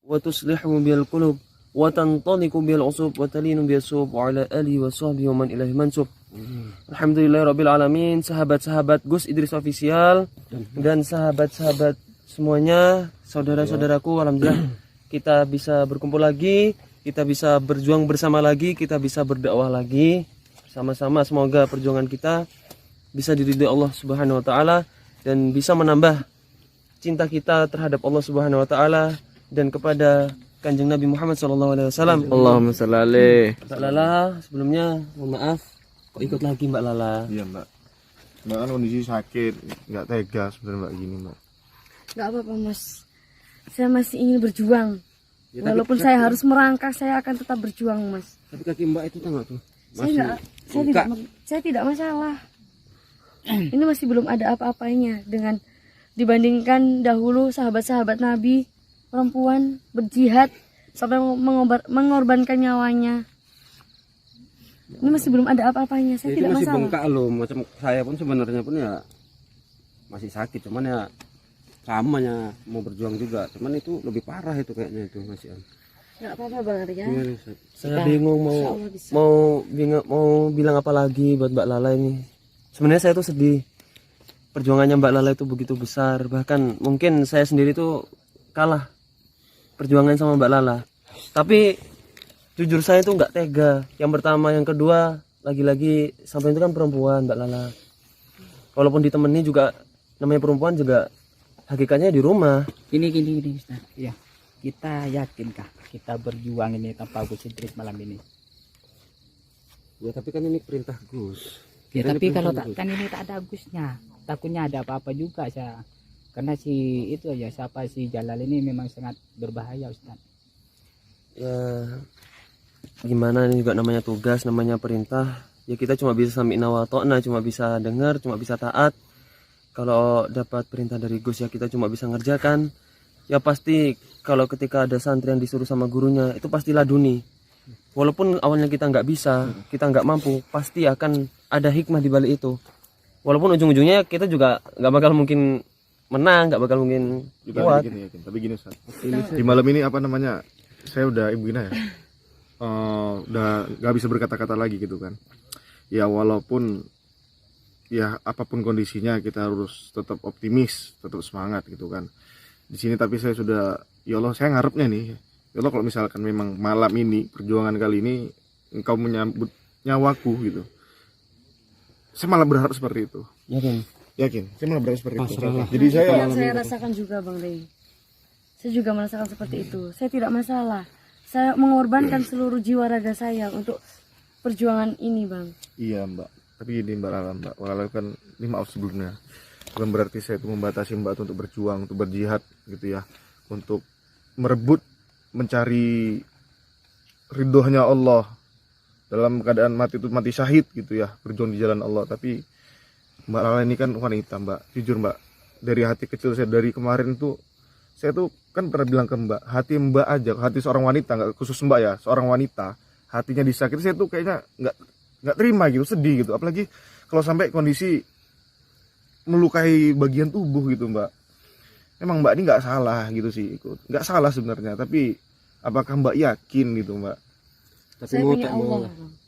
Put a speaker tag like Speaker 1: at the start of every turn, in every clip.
Speaker 1: وتصلح bil qulub wa tantaliqu bil usub wa talinu bis sub wa ala alihi wa sahbihi wa man ilahi mansub. Alhamdulillahirabbil alamin, sahabat-sahabat Gus Idris Official dan sahabat-sahabat semuanya, saudara-saudaraku, alhamdulillah kita bisa berkumpul lagi, kita bisa berjuang bersama lagi, kita bisa berdakwah lagi sama-sama. Semoga perjuangan kita bisa diridhai Allah Subhanahu wa taala dan bisa menambah cinta kita terhadap Allah Subhanahu wa taala dan kepada Kanjeng Nabi Muhammad SAW.
Speaker 2: Allahumma shalli alaihi.
Speaker 1: Mbak Lala, sebelumnya mohon maaf kok ikut lagi Mbak Lala.
Speaker 3: Iya Mbak, Mbak kan kondisi sakit, nggak tega sebenarnya Mbak gini Mbak.
Speaker 4: Nggak apa-apa Mas, saya masih ingin berjuang. Ya, walaupun saya harus merangkak, saya akan tetap berjuang Mas.
Speaker 2: Tapi kaki Mbak itu tengok tuh.
Speaker 4: Saya tidak masalah. Ini masih belum ada apa-apanya dengan dibandingkan dahulu sahabat-sahabat Nabi, perempuan berjihad sampai mengorbankan nyawanya. Ini masih belum ada apa-apanya. Saya tidak
Speaker 2: masih
Speaker 4: masalah.
Speaker 2: bengkak loh, macam saya pun sebenarnya pun ya masih sakit, cuman ya samanya mau berjuang juga, cuman itu lebih parah itu kayaknya itu Mas Ian.
Speaker 4: Nggak apa-apa Bang Arya.
Speaker 1: Saya bingung mau bilang apa lagi buat Mbak Lala ini. Sebenarnya saya tuh sedih. Perjuangannya Mbak Lala itu begitu besar, bahkan mungkin saya sendiri tuh kalah perjuangan sama Mbak Lala. Tapi jujur saya tuh nggak tega. Yang pertama, yang kedua, lagi-lagi sampai itu kan perempuan Mbak Lala. Walaupun ditemani juga, namanya perempuan juga hakikatnya di rumah.
Speaker 5: Gini Ustaz. Ya, kita yakinkah kita berjuang ini tanpa Gus Idris malam ini?
Speaker 2: Ya tapi kan ini perintah Gus.
Speaker 5: Ya, tapi kalau kan ini tak ada Gusnya, takutnya ada apa-apa juga saya. Karena si itu ya siapa si Jalal ini memang sangat berbahaya Ustaz.
Speaker 1: Ya gimana, ini juga namanya tugas, namanya perintah. Ya kita cuma bisa sami'na wa ta'na, cuma bisa dengar, cuma bisa taat. Kalau dapat perintah dari Gus ya kita cuma bisa ngerjakan. Ya pasti kalau ketika ada santri yang disuruh sama gurunya itu pasti laduni. Walaupun awalnya kita nggak bisa, kita nggak mampu, pasti akan ada hikmah di balik itu. Walaupun ujung-ujungnya kita juga nggak bakal mungkin menang, nggak bakal mungkin kuat.
Speaker 3: Tapi gini Ustaz, di malam ini apa namanya, saya udah Ibu Gina ya, udah nggak bisa berkata-kata lagi gitu kan. Ya walaupun ya apapun kondisinya kita harus tetap optimis, tetap semangat gitu kan. Di sini tapi saya sudah, ya Allah saya ngarepnya nih, ya Allah kalau misalkan memang malam ini perjuangan kali ini engkau menyambut nyawaku gitu, saya malah berharap seperti itu. Yakin saya malah berharap seperti itu. Jadi
Speaker 4: saya rasakan juga Bang Rey. Saya juga merasakan seperti itu. Saya tidak masalah. Saya mengorbankan seluruh jiwa raga saya untuk perjuangan ini Bang.
Speaker 3: Iya Mbak. Tapi gini Mbak Lala, Mbak Lala kan ini maaf sebelumnya, bukan berarti saya itu membatasi Mbak untuk berjuang, untuk berjihad gitu ya, untuk merebut, mencari ridhonya Allah dalam keadaan mati itu mati syahid gitu ya, berjuang di jalan Allah. Tapi Mbak Lala ini kan wanita Mbak, jujur Mbak, dari hati kecil saya dari kemarin tuh, saya tuh kan pernah bilang ke Mbak, hati Mbak aja, hati seorang wanita, nggak khusus Mbak ya, seorang wanita, hatinya disakiti, saya tuh kayaknya nggak terima gitu, sedih gitu, apalagi kalau sampai kondisi melukai bagian tubuh gitu Mbak. Emang Mbak ini nggak salah gitu sih, nggak salah sebenarnya, tapi apakah Mbak yakin gitu Mbak?
Speaker 1: Tapi
Speaker 4: Saya punya Allah,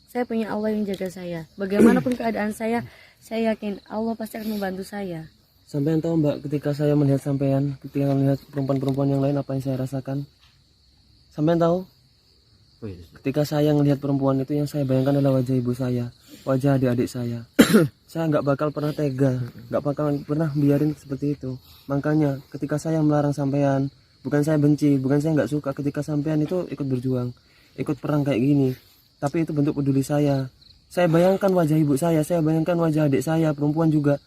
Speaker 4: saya punya Allah yang jaga saya. Bagaimanapun keadaan saya yakin Allah pasti akan membantu saya.
Speaker 1: Sampean tahu Mbak, ketika saya melihat sampean, ketika melihat perempuan-perempuan yang lain, apa yang saya rasakan? Sampean tahu? Ketika saya melihat perempuan itu, yang saya bayangkan adalah wajah ibu saya, wajah adik-adik saya. Saya nggak bakal pernah tega, nggak bakal pernah biarin seperti itu. Makanya ketika saya melarang sampean, bukan saya benci, bukan saya nggak suka ketika sampean itu ikut berjuang, ikut perang kayak gini. Tapi itu bentuk peduli saya. Saya bayangkan wajah ibu saya bayangkan wajah adik saya, perempuan juga.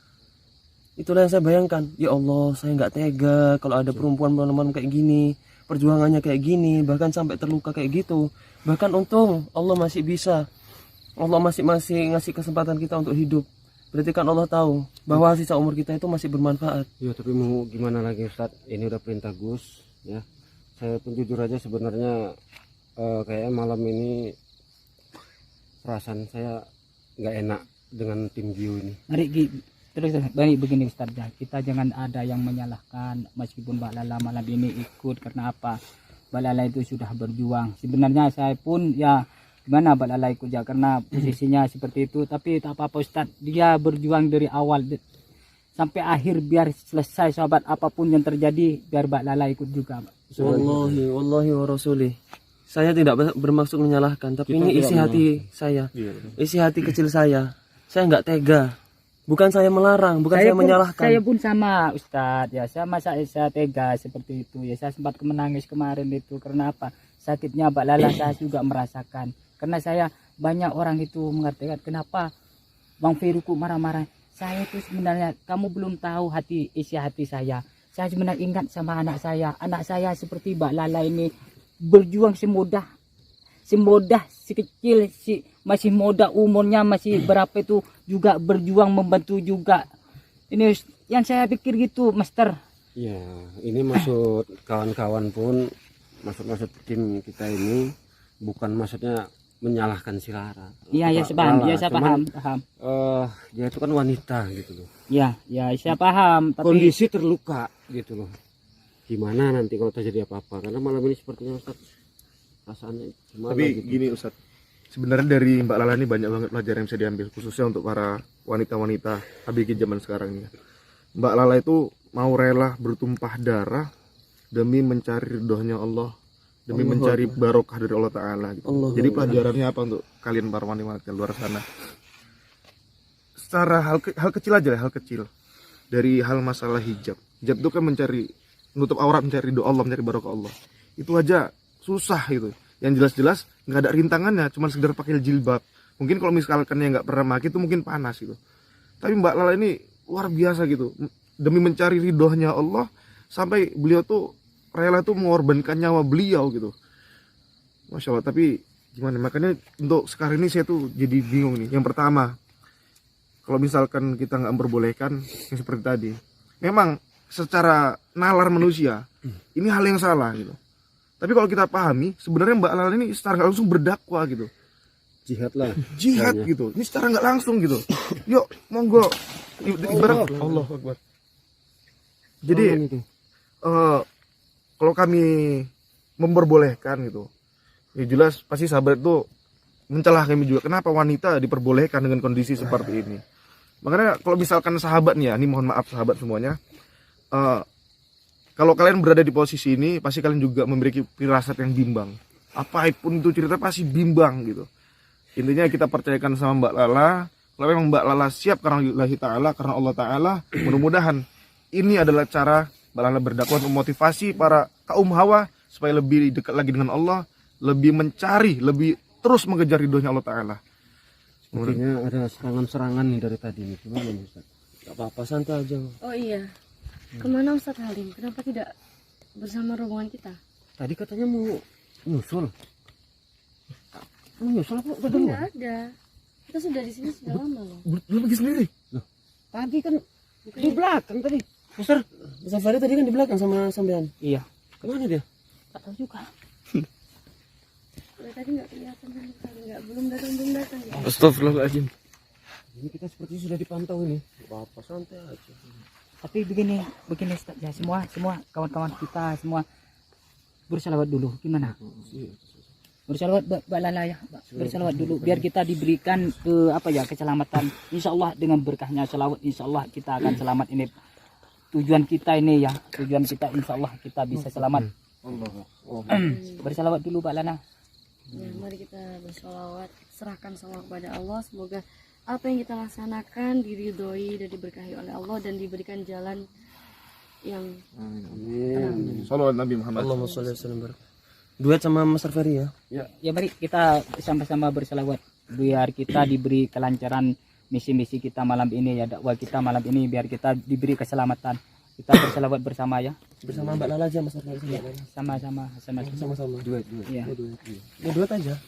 Speaker 1: Itulah yang saya bayangkan. Ya Allah, saya nggak tega kalau ada perempuan kayak gini, perjuangannya kayak gini, bahkan sampai terluka kayak gitu. Bahkan untung Allah masih bisa, Allah masih ngasih kesempatan kita untuk hidup. Berarti kan Allah tahu bahwa sisa umur kita itu masih bermanfaat.
Speaker 2: Ya tapi mau gimana lagi Ustaz, ini udah perintah Gus ya. Saya pun jujur aja sebenarnya kayaknya malam ini perasaan saya nggak enak dengan tim Gio ini.
Speaker 5: Terus baik begini Ustaz ya, kita jangan ada yang menyalahkan meskipun Mbak Lala malam ini ikut karena apa. Mbak Lala itu sudah berjuang. Sebenarnya saya pun ya gimana Mbak Lala ikut ya karena posisinya seperti itu. Tapi tak apa-apa Ustaz, dia berjuang dari awal sampai akhir biar selesai sahabat, apapun yang terjadi biar Mbak Lala ikut juga.
Speaker 1: Wallahi wa rasuli. Saya tidak bermaksud menyalahkan, tapi ini isi hati saya. Isi hati kecil saya. Saya nggak tega. Bukan saya melarang, bukan saya menyalahkan.
Speaker 5: Saya pun sama Ustadz ya, sama saya tega seperti itu ya. Saya sempat menangis kemarin itu karena apa? Sakitnya Mbak Lala saya juga merasakan. Karena saya banyak orang itu mengatakan kenapa Bang Feruku marah-marah. Saya itu sebenarnya kamu belum tahu isi hati saya. Saya sebenarnya ingat sama anak saya. Anak saya seperti Mbak Lala ini berjuang semudah, si kecil, masih muda umurnya masih berapa itu juga berjuang membantu juga. Ini yang saya pikir gitu, Master.
Speaker 2: Ya, ini maksud kawan-kawan pun, maksud tim kita ini bukan maksudnya menyalahkan si Lara.
Speaker 5: Iya, saya paham.
Speaker 2: Dia itu kan wanita gitu loh.
Speaker 5: Ya, saya paham. Tapi
Speaker 2: Kondisi terluka gitu loh. Gimana nanti kalau terjadi apa-apa? Karena malam ini sepertinya Ustaz perasaannya gimana
Speaker 3: Tapi
Speaker 2: gitu.
Speaker 3: gini Ustaz, sebenarnya dari Mbak Lala ini banyak banget pelajaran yang bisa diambil, khususnya untuk para wanita-wanita ABG zaman sekarang ini. Mbak Lala itu mau rela bertumpah darah demi mencari ridhonya Allah, demi mencari barokah dari Allah Ta'ala gitu. Jadi pelajarannya apa untuk kalian para wanita luar sana? Secara hal kecil aja lah, hal kecil. Dari hal masalah hijab. Hijab itu kan mencari, nutup aurat, mencari ridho Allah, mencari barokah Allah. Itu aja susah gitu. Yang jelas-jelas nggak ada rintangannya, cuma sekedar pakai jilbab. Mungkin kalau misalkan yang nggak pernah pakai itu mungkin panas gitu. Tapi Mbak Lala ini luar biasa gitu, demi mencari ridhonya Allah sampai beliau tuh rela tuh mengorbankan nyawa beliau gitu. Masya Allah. Tapi gimana? Makanya untuk sekarang ini saya tuh jadi bingung nih. Yang pertama, kalau misalkan kita nggak memperbolehkan yang seperti tadi, memang secara nalar manusia ini hal yang salah gitu. Tapi kalau kita pahami, sebenarnya Mbak Lala ini secara nggak langsung berdakwah gitu. Jihad gitu. Ini secara nggak langsung gitu. Yuk, monggo. Ibarat Allah Akbar. Jadi kalau kami memperbolehkan gitu, ya jelas pasti sahabat itu mencelah kami juga. Kenapa wanita diperbolehkan dengan kondisi seperti ini? Makanya kalau misalkan sahabat nih ya, ini mohon maaf sahabat semuanya, kalau kalian berada di posisi ini, pasti kalian juga memiliki firasat yang bimbang. Apapun itu cerita pasti bimbang gitu. Intinya kita percayakan sama Mbak Lala. Kalau memang Mbak Lala siap karena Allah Ta'ala, karena Allah Ta'ala, mudah-mudahan ini adalah cara Mbak Lala berdakwah untuk memotivasi para kaum hawa supaya lebih dekat lagi dengan Allah, lebih mencari, lebih terus mengejar ridhonya Allah Ta'ala.
Speaker 2: Sepertinya ada serangan-serangan nih dari tadi nih. Gimana nih Ustaz?
Speaker 1: Gak apa-apa, santai aja.
Speaker 4: Oh iya, kemana Ustadz Halim? Kenapa tidak bersama rombongan kita?
Speaker 2: Tadi katanya mau nyusul. Mau nyusul apa?
Speaker 4: Tidak ada. Kita sudah di sini sudah lama loh.
Speaker 3: Belum pergi sendiri.
Speaker 2: Tadi kan di belakang tadi.
Speaker 1: Mister Fari tadi kan di belakang sama sampean.
Speaker 5: iya,
Speaker 1: Kemana dia?
Speaker 5: tak tahu juga.
Speaker 4: Tadi nggak kelihatan sama sekali, belum datang ya.
Speaker 3: Astagfirullahaladzim.
Speaker 2: Ini kita sepertinya sudah dipantau ini.
Speaker 1: Gak apa-apa, santai aja.
Speaker 5: Tapi begini Ustaz ya, semua kawan-kawan kita semua bersalawat dulu. Gimana? Bersalawat Mbak Lala ya, bersalawat dulu biar kita diberikan keselamatan. Insyaallah dengan berkahnya salawat, insyaallah kita akan selamat. Ini tujuan kita ini ya, insyaallah kita bisa selamat. Bersalawat dulu Mbak Lana.
Speaker 4: Ya, mari kita bersolawat, serahkan semua kepada Allah. Semoga apa yang kita laksanakan diridhoi dan diberkahi oleh Allah dan diberikan jalan yang
Speaker 3: Salawat Nabi Muhammad.
Speaker 1: Allahumma sholli wa sallim barik. Duet sama Mas Fari ya.
Speaker 5: Ya mari kita sama-sama bersalawat biar kita diberi kelancaran misi-misi kita malam ini ya, dakwah kita malam ini biar kita diberi keselamatan. Kita bersalawat bersama ya.
Speaker 1: Bersama Mbak Lala aja Mas Fari.
Speaker 5: Sama-sama.
Speaker 1: Sama-sama.
Speaker 2: Duet.
Speaker 5: Ya.
Speaker 1: Ya duet aja.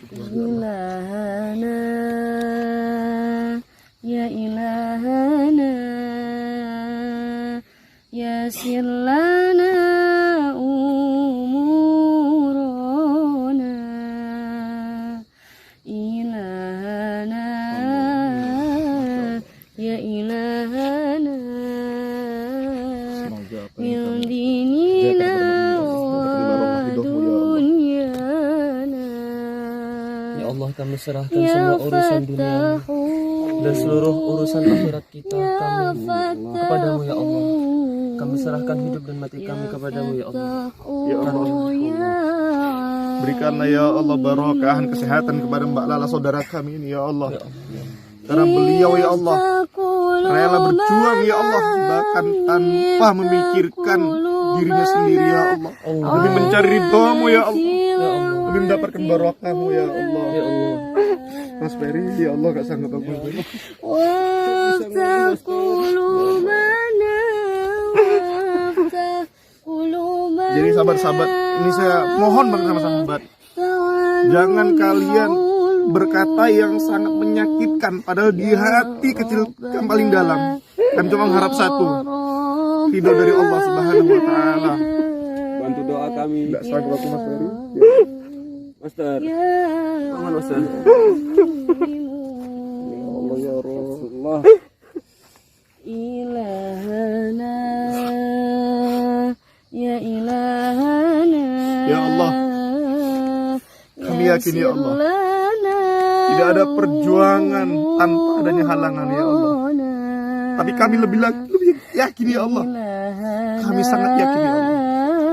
Speaker 4: Ilahana ya ilahana yasir lana umurana ilahana ya ilahana min dinina
Speaker 1: Allah, kami serahkan semua urusan dunia dan seluruh urusan akhirat kita kami kepadamu ya Allah. Kami serahkan hidup dan mati kami kepadamu ya Allah.
Speaker 3: Ya Allah, berikanlah ya Allah barokah kesehatan kepada Mbak Lala saudara kami ini ya Allah. Karena beliau ya Allah rela berjuang ya Allah, bahkan tanpa memikirkan dirinya sendiri ya Allah. Demi mencari ridhamu ya Allah, demi mendapatkan barokahmu ya Allah.
Speaker 1: Ya Allah.
Speaker 3: Mas Ferry ya Allah gak sanggup aku. Jadi sahabat-sahabat, ini saya mohon banget sama sahabat, jangan kalian berkata yang sangat menyakitkan, padahal di hati kecil yang paling dalam kami cuma mengharap satu, ridho dari Allah Subhanahu wa Ta'ala.
Speaker 2: Bantu doa kami.
Speaker 3: Tidak sanggup aku Mas Ferry.
Speaker 2: Master. Aman Master. Ya Allah ya Rasulullah.
Speaker 4: Ilahana, ya ilahana,
Speaker 3: Ya Allah, kami yakin ya Allah, tidak ada perjuangan tanpa adanya halangan ya Allah. Tapi kami lebih yakin ya Allah, kami sangat yakin ya Allah,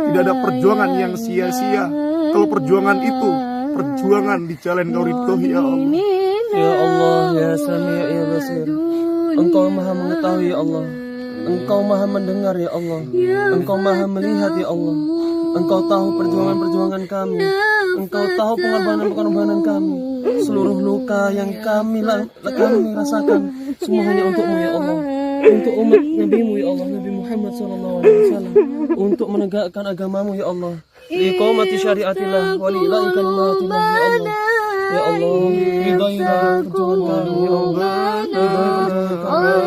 Speaker 3: tidak ada perjuangan yang sia-sia. Kalau perjuangan itu perjuangan di jalan kau ridhohi ya Allah.
Speaker 1: Ya Allah, ya Sami' ya Basir. Engkau maha mengetahui ya Allah. Engkau maha mendengar ya Allah. Engkau maha melihat ya Allah. Engkau tahu perjuangan-perjuangan kami. Engkau tahu pengorbanan-pengorbanan kami. Seluruh luka yang kami rasakan semua hanya untukmu ya Allah. Untuk umat Nabi-Mu ya Allah, Nabi Muhammad SAW. Untuk menegakkan agamamu ya Allah. Liqamati syariatillah wa li'la'i kalimatillah ya Allah. Ya Allah, ridailah perjuangan kami ya Allah. Ridailah perjuangan kami.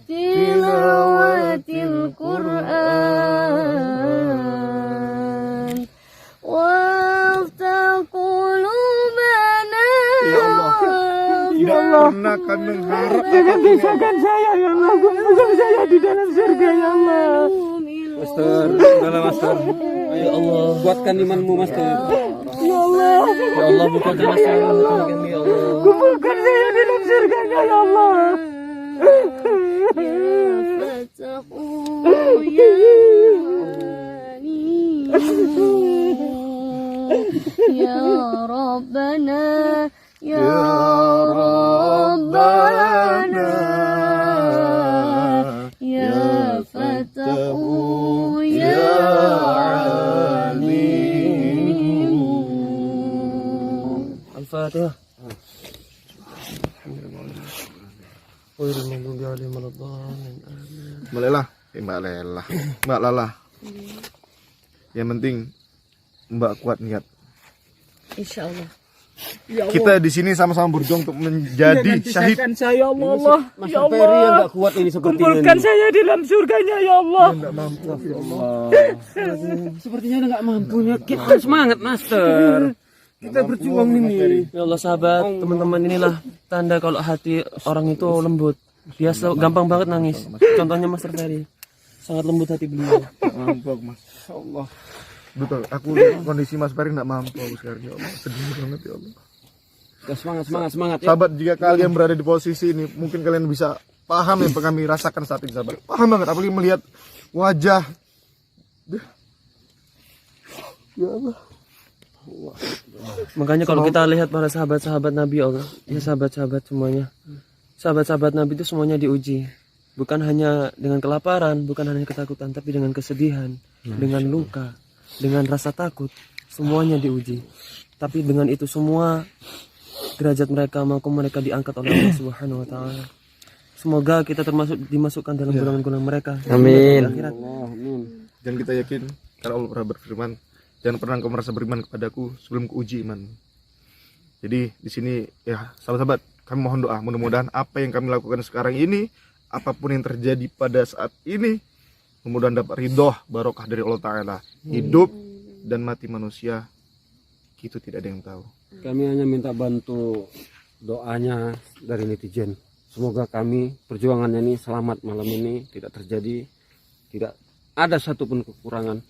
Speaker 4: Tilawatil Qur'an waftah qulubana.
Speaker 3: Ya Allah, tidak pernah kami mengharap
Speaker 5: Bisa-kan saya ya Allah, kumpulkan saya di dalam surga ya Allah.
Speaker 2: Master, udahlah Master.
Speaker 1: Ya Allah,
Speaker 2: Kuatkan imanmu Master.
Speaker 5: Ya Allah,
Speaker 1: ya Allah, bukakan hati kami ya Allah.
Speaker 5: kumpulkan saya di dalam surganya ya Allah.
Speaker 4: Ya Rabbana, ya Rabbana, ya Fatahu, ya Alim.
Speaker 1: Al-Fatihah. Wairul maghdubi alaihim waladdallin.
Speaker 3: Mbak Lala. Yang penting Mbak kuat niat.
Speaker 4: Insya Allah.
Speaker 3: Kita di sini sama-sama berjuang untuk menjadi syahid.
Speaker 5: Sisakan saya ya Allah. Ya
Speaker 2: Master Ferry yang
Speaker 5: Allah,
Speaker 2: gak kuat ini seperti
Speaker 5: kumpulkan
Speaker 2: ini.
Speaker 5: saya di dalam surganya ya Allah.
Speaker 2: Sepertinya nggak mampunya. Kita semangat Master. Kita berjuang ini.
Speaker 1: Ya Allah sahabat, teman-teman, inilah tanda kalau hati orang itu lembut. Dia gampang banget nangis. Contohnya Master Ferry, sangat lembut hati beliau.
Speaker 3: Mampu aku Mas. Allah. Betul, aku kondisi Mas Ferry nggak mampu aku sekarang ya Allah. Sedih banget ya Allah.
Speaker 2: Kita semangat ya.
Speaker 3: Sahabat, jika kalian berada di posisi ini, mungkin kalian bisa paham yang kami rasakan saat ini sahabat. Paham banget, apalagi melihat wajah. Ya Allah.
Speaker 1: Makanya kalau kita lihat para sahabat-sahabat Nabi Allah, ya sahabat-sahabat semuanya. Sahabat-sahabat Nabi itu semuanya diuji. Bukan hanya dengan kelaparan, bukan hanya ketakutan, tapi dengan kesedihan, dengan luka, dengan rasa takut, semuanya diuji. Tapi dengan itu semua derajat mereka mereka diangkat oleh Allah Subhanahu wa taala. Semoga kita dimasukkan dalam golongan-golongan mereka.
Speaker 2: Amin.
Speaker 3: Dan kita yakin karena Allah pernah berfirman, jangan pernah kau merasa beriman kepadaku sebelum kuuji iman. Jadi di sini ya sahabat-sahabat, kami mohon doa mudah-mudahan apa yang kami lakukan sekarang ini, apapun yang terjadi pada saat ini, mudah-mudahan dapat ridho barokah dari Allah Ta'ala. Hidup dan mati manusia itu tidak ada yang tahu.
Speaker 2: Kami hanya minta bantu doanya dari netizen. Semoga kami perjuangannya ini selamat malam ini, tidak terjadi, tidak ada satupun kekurangan.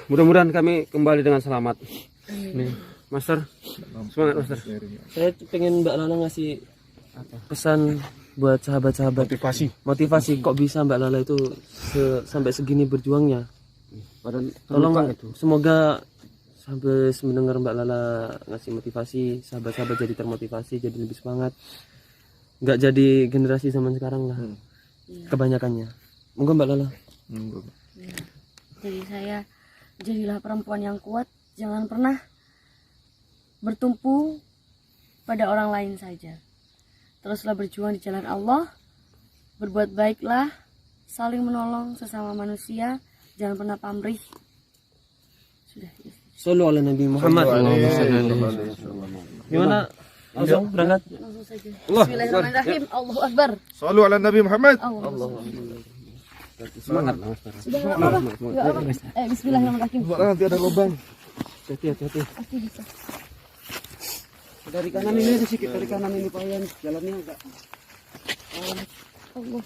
Speaker 2: Mudah-mudahan kami kembali dengan selamat. Nih. Master. Semangat Master.
Speaker 1: Saya pengen Mbak Lala ngasih pesan buat sahabat-sahabat, motivasi kok bisa Mbak Lala itu sampai segini berjuangnya. Tolong semoga sampai mendengar Mbak Lala ngasih motivasi, sahabat-sahabat jadi termotivasi, jadi lebih semangat, nggak jadi generasi zaman sekarang lah kebanyakannya. Monggo Mbak Lala.
Speaker 4: Jadi saya, jadilah perempuan yang kuat, jangan pernah bertumpu pada orang lain saja. Teruslah berjuang di jalan Allah, berbuat baiklah, saling menolong sesama manusia, jangan pernah pamrih. Sudah.
Speaker 1: Sallu ala Nabi Muhammad. Gimana? Langsung berangkat?
Speaker 4: Langsung saja. Bismillahirrahmanirrahim. Allahu Akbar.
Speaker 3: Sallu ala Nabi Muhammad.
Speaker 2: Semangat Master.
Speaker 4: Sudah nggak apa-apa. Bismillahirrahmanirrahim.
Speaker 3: Nanti ada lubang.
Speaker 2: Hati-hati.
Speaker 4: Oke, bisa.
Speaker 2: Dari kanan ini sedikit, dari kanan ini Pak Yan, jalannya agak
Speaker 4: Allah.
Speaker 2: Allah.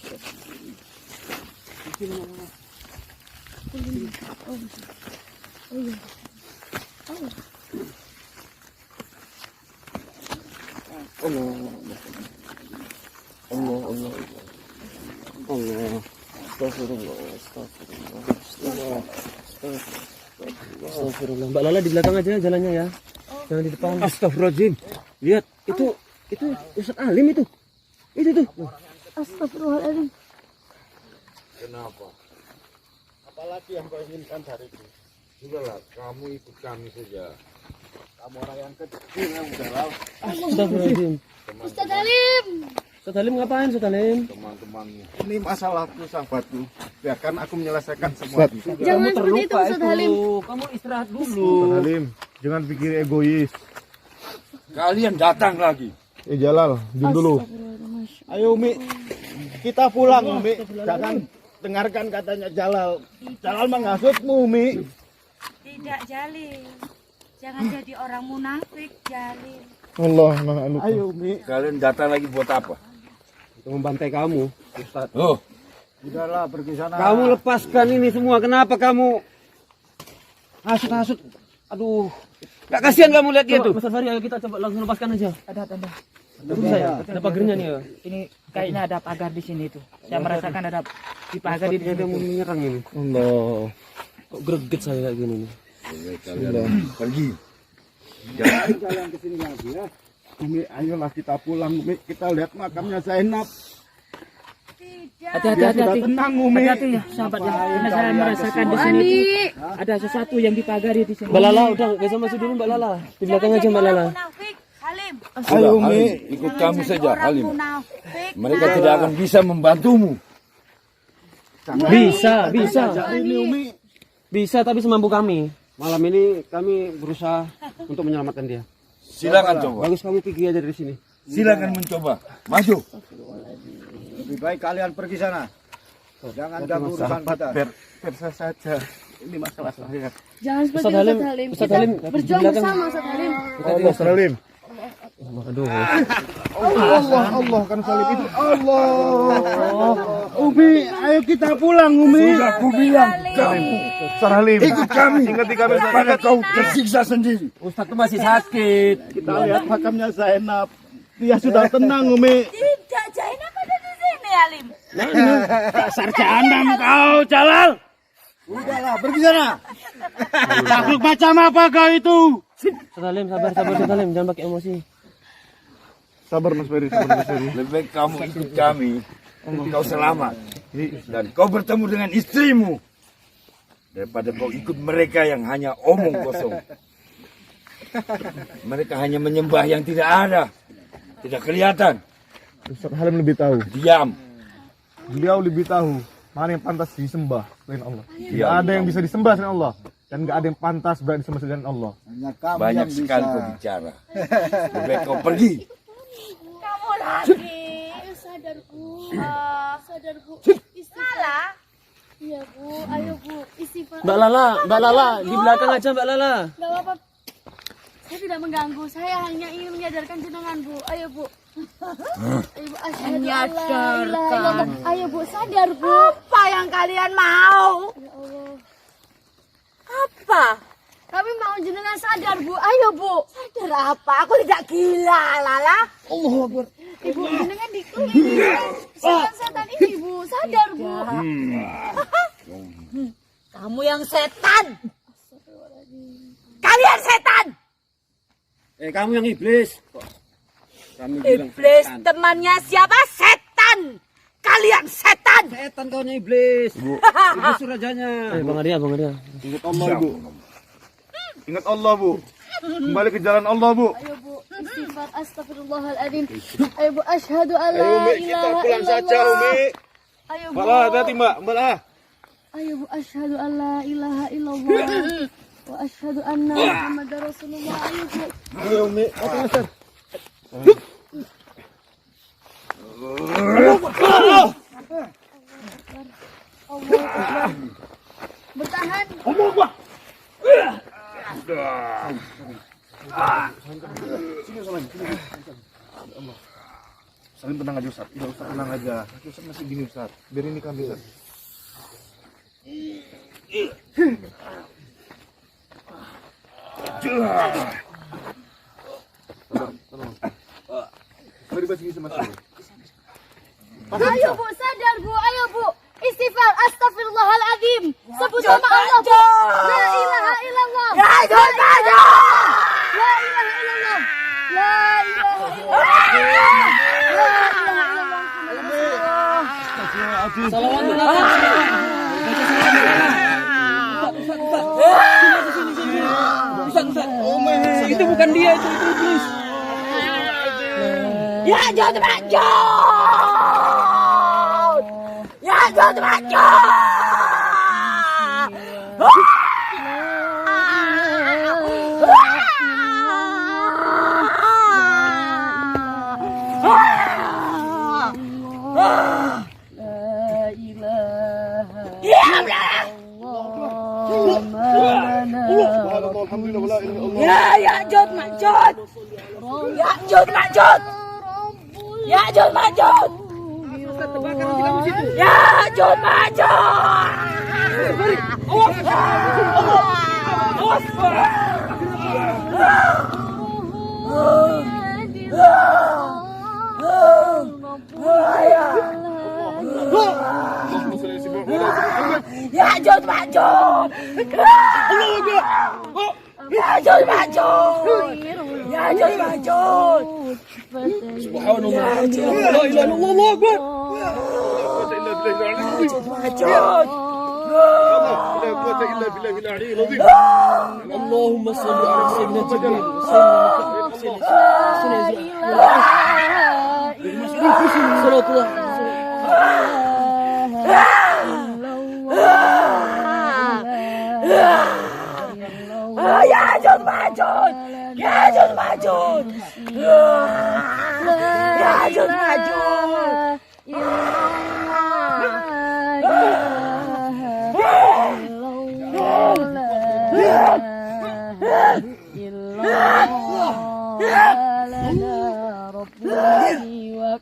Speaker 1: Astagfirullah. Mbak Lala di belakang aja jalannya ya. Jangan di depan.
Speaker 2: Astagfirullahaladzim. Lihat, itu Ustaz Alim itu. Itu tuh.
Speaker 4: Astagfirullahaladzim.
Speaker 3: Kenapa? Apalagi yang kau inginkan dariku? Sudahlah, kamu ikut kami saja. Kamu orang yang kecil yang galau.
Speaker 1: Astagfirullahaladzim.
Speaker 4: Ustaz Alim.
Speaker 1: Ustaz Halim ngapain Ustaz Halim?
Speaker 3: Teman-temanmu. Ini masalahku, sahabatku. Biarkan aku menyelesaikan semua.
Speaker 4: Jangan seperti itu Ustaz Halim.
Speaker 5: Kamu istirahat dulu.
Speaker 3: Ustaz Halim, jangan pikir egois.
Speaker 6: Kalian datang lagi.
Speaker 3: Jalal, diam dulu. Ayo Umi, kita pulang Umi. Jangan dengarkan katanya Jalal. Jalal menghasutmu Umi.
Speaker 7: Tidak Jalil, jangan jadi orang munafik Jalil.
Speaker 3: Allah, ayo Umi.
Speaker 6: Kalian datang lagi buat apa?
Speaker 2: Untuk membantai kamu, Ustaz.
Speaker 6: Oh,
Speaker 3: Udahlah, pergi sana.
Speaker 2: Kamu lepaskan ini semua. Kenapa kamu hasut-hasut? Aduh. Gak kasihan kamu lihat dia tuh.
Speaker 1: Mas Fahri, ayo kita coba langsung lepaskan aja.
Speaker 5: Ada.
Speaker 1: Tunggu saya, ada pagernya nih ya.
Speaker 5: Ini kayaknya ada pagar di sini tuh. Saya merasakan ada di pagar di
Speaker 2: Dia
Speaker 5: sini.
Speaker 2: mau menyerang ini.
Speaker 3: Allah.
Speaker 1: Kok greget saya kayak gini nih.
Speaker 6: kalian pergi.
Speaker 3: Jangan jalan ke sini lagi ya. Umi, ayolah kita pulang Umi. Kita lihat makamnya Zainab.
Speaker 5: Hati-hati.
Speaker 3: Dia sudah tenang Umi.
Speaker 5: Hati-hati ya sahabat ya. Karena saya merasakan di sini tuh ada sesuatu yang dipagari di sini.
Speaker 1: Mbak Lala udah gak usah masuk dulu Mbak Lala. Di belakang aja Mbak Lala.
Speaker 7: Munafik, Halim.
Speaker 3: Ayo Umi.
Speaker 6: Ikut kami saja,
Speaker 7: Orang
Speaker 6: Halim.
Speaker 7: munafik.
Speaker 6: Mereka tidak akan bisa membantumu.
Speaker 1: Bisa.
Speaker 3: Ini Umi.
Speaker 1: Bisa tapi semampu kami.
Speaker 2: Malam ini kami berusaha untuk menyelamatkan dia.
Speaker 6: Silakan coba.
Speaker 2: Bagus kamu pergi aja dari sini.
Speaker 6: Silakan mencoba. Maju.
Speaker 3: Lebih baik kalian pergi sana. Jangan ganggu urusan kita. Biar saja. Ini masalah saya.
Speaker 4: Jangan seperti
Speaker 1: Ustaz
Speaker 4: itu
Speaker 1: Halim,
Speaker 4: Ustaz Halim.
Speaker 1: Ustaz
Speaker 4: Kita
Speaker 1: Halim,
Speaker 4: berjuang
Speaker 1: di belakang.
Speaker 4: bersama Ustaz Halim.
Speaker 3: Allah Salim.
Speaker 1: Aduh.
Speaker 3: Allah kan Salim itu Allah. Umi, ayo kita pulang Umi.
Speaker 6: Sudah aku bilang kamu.
Speaker 3: Salim.
Speaker 6: Ikut kami.
Speaker 3: Ingati kami
Speaker 6: Pada kau tersiksa sendiri.
Speaker 1: Ustaz tuh masih sakit.
Speaker 3: Kita lihat makamnya Zainab. Dia sudah tenang Umi.
Speaker 7: Tidak, Zainab ada di sini Halim.
Speaker 5: Sarjana kau Jalal.
Speaker 3: Udahlah, pergi sana. Takut macam apa kau itu?
Speaker 1: Ustaz Halim, sabar Ustaz Halim, jangan pakai emosi.
Speaker 3: Sabar Mas Ferry,
Speaker 6: Lebih baik kamu ikut kami. Kau selamat. Dan kau bertemu dengan istrimu. Daripada kau ikut mereka yang hanya omong kosong. Mereka hanya menyembah yang tidak ada. Tidak kelihatan.
Speaker 3: Ustaz Halim lebih tahu.
Speaker 6: Diam.
Speaker 3: Beliau lebih tahu mana yang pantas disembah selain Allah. Tidak
Speaker 6: Iya,
Speaker 3: ada yang bisa disembah selain Allah. Dan tidak ada yang pantas berada disembah selain Allah.
Speaker 6: Banyak sekali kau bicara. Lebih baik kau pergi.
Speaker 7: Kamu lagi.
Speaker 8: Sadar Bu, sadar Bu.
Speaker 7: Salah.
Speaker 8: Iya Bu, ayo Bu, istighfar.
Speaker 1: Mbak Lala, di belakang aja Mbak Lala.
Speaker 8: Gak apa-apa. Saya tidak mengganggu, saya hanya ingin menyadarkan jenengan Bu. Ayo Bu. Ayo Bu, asyhadu an la ilaha illallah. Ayo Bu, sadar Bu.
Speaker 7: Apa yang kalian mau?
Speaker 8: Ya Allah.
Speaker 7: Apa?
Speaker 8: Kami mau jenengan sadar, Bu. Ayo, Bu.
Speaker 7: Sadar apa? Aku tidak gila, Lala.
Speaker 8: Ibu, jenengan dikelilingi setan-setan ini, Bu. Sadar, Bu.
Speaker 7: Kamu yang setan. Kalian setan.
Speaker 2: Kamu yang iblis. Kok kami bilang
Speaker 7: Iblis
Speaker 2: setan?
Speaker 7: temannya siapa? Setan. Kalian setan.
Speaker 2: Setan kaunya iblis. Iblis surajanya.
Speaker 1: Bang Arya, Bang Arya.
Speaker 3: Ingat Allah, Bu. Ingat Allah, Bu. Kembali ke jalan Allah, Bu.
Speaker 8: Ayo, Bu. Istighfar astagfirullahaladzim. Ayo, Bu. Asyhadu an la
Speaker 3: Ayo, Umi, kita
Speaker 8: ilaha
Speaker 3: pulang saja,
Speaker 8: illallah.
Speaker 3: Umi.
Speaker 8: Ayo, Bu.
Speaker 3: Mbak Lah, hati-hati, Mbak. Mbak Lah.
Speaker 8: Ayo, Bu. Asyhadu an la ilaha illallah. Wa asyhadu anna Muhammadar Rasulullah. Ayo, Bu.
Speaker 3: Ayo, Umi.
Speaker 8: Allah Akbar. Bertahan.
Speaker 3: Salim tenang aja, Ustaz. Tidak usah tenang aja. Ustaz masih gini, Ustaz. Biar ini kami, Ustaz. Mari baca kisah Mas.
Speaker 8: Ayo, Bu. Sadar, Bu. Ayo, Bu. Istighfar astagfirullahaladzim. Sebut nama Allah, Bu. La ilaha illallah. La ilaha illallah. La ilaha illallah. La ilaha illallah.
Speaker 1: Itu bukan dia, itu iblis.
Speaker 7: Ya Jod Majud. Ya Jod Majud. Ya Jod Majud. Ya Jod Majud. Ya Jod Majud. Ya Jod Majud. Ya Jod Majud. Ya Jod Majud. Ya Jod Majud.
Speaker 1: Subhanallah. La ilaha illallah, Allahu Akbar. Allahumma salli ala sayyidina Jibril. Salatullah.
Speaker 7: Ya Jod Majud. Ya Jod Majud. Ya Jod Majud.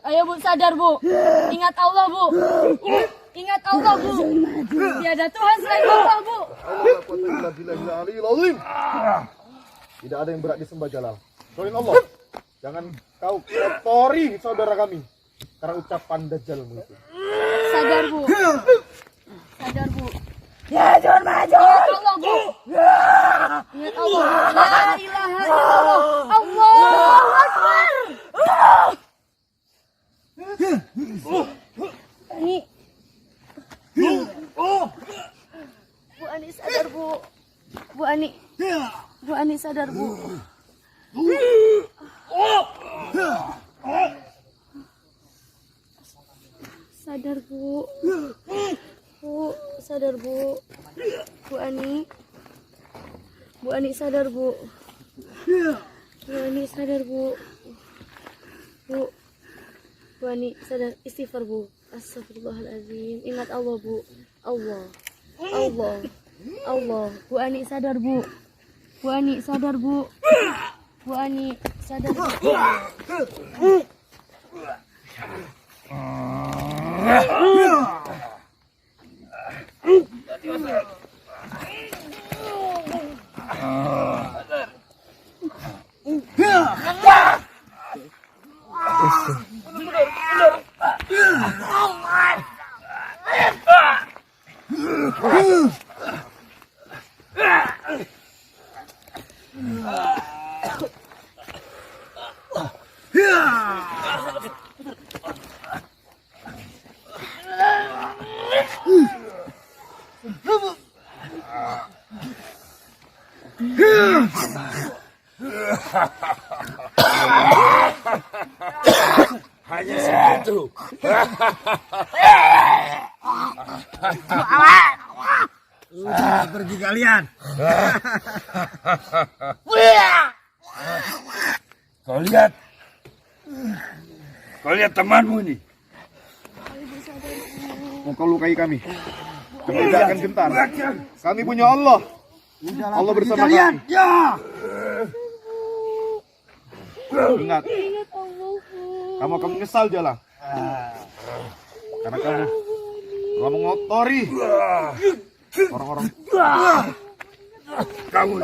Speaker 8: Ayo, Bu, sadar, Bu. Ingat Allah, Bu. Ingat Allah, Bu. Tiada Tuhan selain Allah, Bu.
Speaker 3: Tidak ada yang berat disembah Jalal. Selain Allah. Jangan kau kotori saudara kami karena ucapan dajjalmu itu.
Speaker 8: Sadar, Bu. Sadar, Bu.
Speaker 7: Ya Jod Majud.
Speaker 8: Ingat Allah, Bu. Ingat Allah, Bu. La ilaha illallah. Allahu Akbar. Ani. Bu Ani sadar, Bu. Bu Ani. Bu Ani sadar, Bu. Sadar, Bu. Bu, sadar, Bu. Bu Ani. Bu Ani sadar, Bu. Bu Ani sadar, Bu. Bu. Bu Ani sadar. Istighfar, Bu. Astagfirullahaladzim. Ingat Allah, Bu. Allah. Allah. Allah. Bu Ani sadar, Bu. Bu Ani sadar, Bu. Bu Ani sadar, Bu.
Speaker 6: Hanya segitu. Pergi kalian. Kau lihat. Kau lihat temanmu ini.
Speaker 3: Mau kau lukai kami. Kami tidak akan gentar. Kami punya Allah. Allah bersama kami.
Speaker 6: Ya.
Speaker 3: Ingat, kamu akan menyesal jalan. Karena kamu telah mengotori orang-orang.
Speaker 6: Kamu.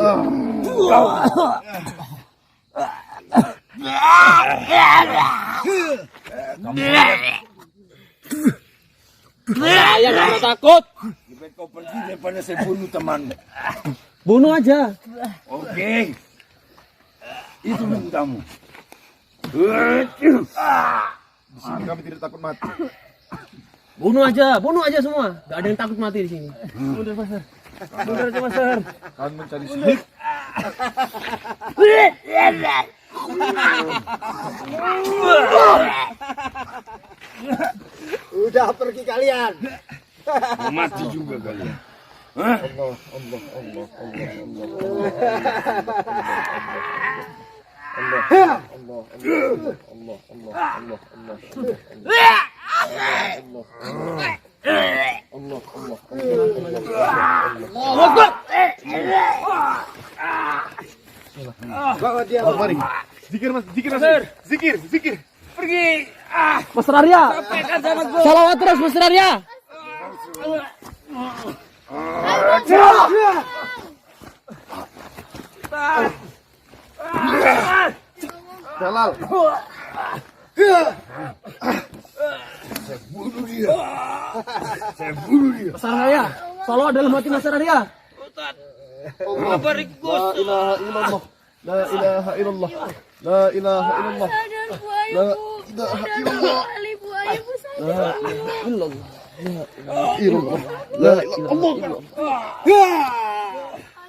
Speaker 1: Saya nggak takut.
Speaker 6: Lebih baik kau pergi daripada saya bunuh temanmu.
Speaker 1: Bunuh aja.
Speaker 6: Oke. Itu mintamu.
Speaker 3: Di sini kami tidak takut mati.
Speaker 1: Bunuh aja semua. Gak ada yang takut mati di sini. Mundur Master. Mundur aja Master.
Speaker 3: Kami mencari syahid.
Speaker 7: Udah pergi kalian.
Speaker 6: Mau mati juga kalian. Hah?
Speaker 3: Bawa dia. Mari. Zikir mas, zikir.
Speaker 6: Pergi.
Speaker 1: Master Arya. Salawat terus Master Arya.
Speaker 3: Jalal.
Speaker 6: Saya bunuh dia.
Speaker 1: Master Arya. Salawat dalam hati Master Arya.
Speaker 3: La ilaha illallah. La ilaha illallah.
Speaker 8: Sadar Bu Ayu,
Speaker 3: La
Speaker 8: Bu.
Speaker 3: ilaha
Speaker 8: Sadar
Speaker 3: illallah.
Speaker 8: Bu Ali, Bu Ayu, Bu sadar.
Speaker 3: La ilaha illallah. La ilaha illallah.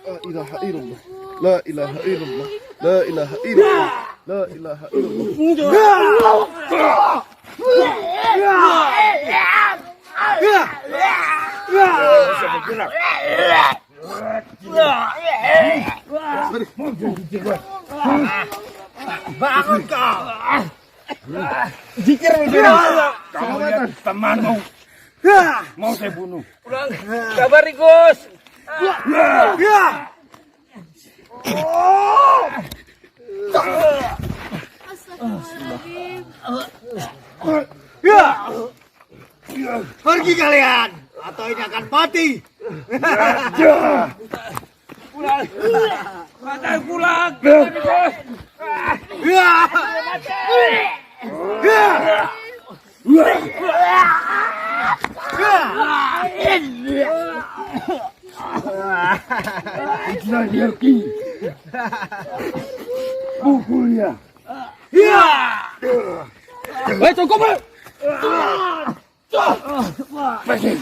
Speaker 3: La ilaha illallah. La ilaha illallah. La ilaha illallah.
Speaker 6: Bisa bergerak.
Speaker 7: Bangun kau.
Speaker 3: Zikir
Speaker 6: Kamu lihat temanmu. Mau saya bunuh.
Speaker 5: Kabar Gus.
Speaker 8: Astagfirullahaladzim.
Speaker 7: Pergi kalian atau ini akan mati.
Speaker 6: Itulah dia Ki. Pukul dia.
Speaker 1: Cukup.
Speaker 6: Pergi.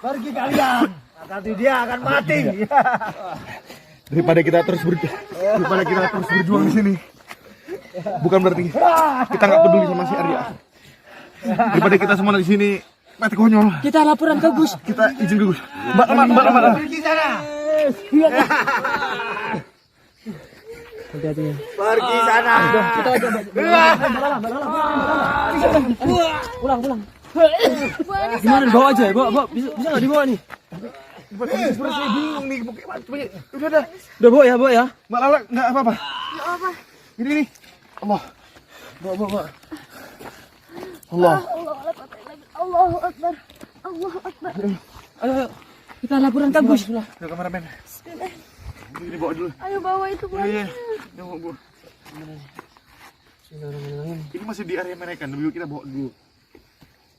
Speaker 7: Pergi kalian. Nanti dia akan mati.
Speaker 3: Daripada kita terus berjuang di sini. Bukan berarti kita nggak peduli sama si Arya. Daripada kita semua di sini mati konyol.
Speaker 1: Kita laporan ke Gus.
Speaker 3: Kita izin ke Gus. Mbak.
Speaker 7: Pergi sana.
Speaker 1: Hati-hati ya.
Speaker 7: Pergi sana.
Speaker 1: Kita aja. Pulang.
Speaker 8: Bu Ani
Speaker 1: Gimana dibawa aja ya? Bawa. Bisa nggak dibawa nih?
Speaker 3: Saya bingung nih. Udah.
Speaker 1: Udah bawa ya.
Speaker 3: Mbak Lala nggak apa-apa.
Speaker 8: Nggak apa.
Speaker 3: Ini. Allah.
Speaker 1: Bawa.
Speaker 3: Allah.
Speaker 8: Allahu Akbar. Allahu Akbar.
Speaker 1: Ayo. Kita laporan ke Gus.
Speaker 3: Ayo kameramen. Ini bawa dulu.
Speaker 8: Ayo bawa itu Bu Ani.
Speaker 3: Ini masih di area mereka. Dulu kita bawa dulu.